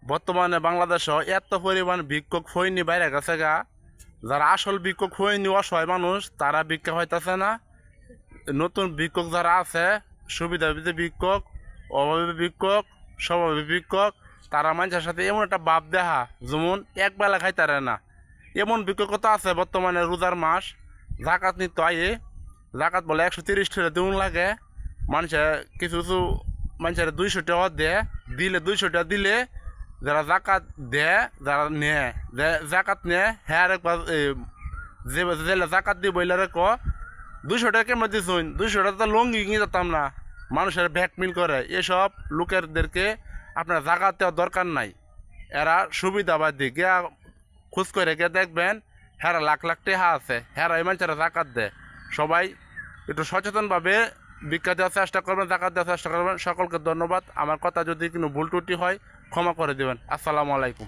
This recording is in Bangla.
বর্তমানে বাংলাদেশে এত পরিমাণ ভিক্ষুক ফৈনি বাইরে গেছে গা, যারা আসল ভিক্ষুক ফৈনি অসহায় মানুষ তারা ভিক্ষা হইতেছে না। নতুন ভিক্ষুক যারা আছে, সুবিধাবৃত্তি ভিক্ষুক, অভাবী ভিক্ষুক, স্বভাবী ভিক্ষুক, তারা মানুষের সাথে এমন একটা ভাব দেখা যেমন এক বেলা খাইতারে না। এমন ভিক্ষুকতা আছে বর্তমানে রোজার মাস, জাকাত নিতে আয়ে জাকাত বলে 130 টাকা দিন লাগে। মানুষের কিছু কিছু মানুষের 200 টাকা দিলে 200 টাকা দিলে যারা জাকাত দেয়, যারা নেয় জাকাত নেয়, হ্যাঁ একবার যে জাকাত দিয়ে বইলারে 200 টাকা কেমন দিচ্ছুন, 200 টাকা তো লঙ্গি কিনে যেতাম না। মানুষের ব্যাকমিল করে এসব লোকেরদেরকে আপনার জাকাত দেওয়ার দরকার নাই। এরা সুবিধাবাদী গিয়া খোঁজ করে গিয়ে দেখবেন, হ্যাঁ লাখ লাখ টাকা আছে, হ্যাঁ এই মানুষেরা জাকাত দেয়। সবাই একটু সচেতনভাবে ভিক্ষা দেওয়ার চেষ্টা করবেন, জাকাত দেওয়ার চেষ্টা করবেন। সকলকে ধন্যবাদ। আমার কথা যদি কোনো ভুল ত্রুটি হয় ক্ষমা করে দেবেন। আসসালামু আলাইকুম।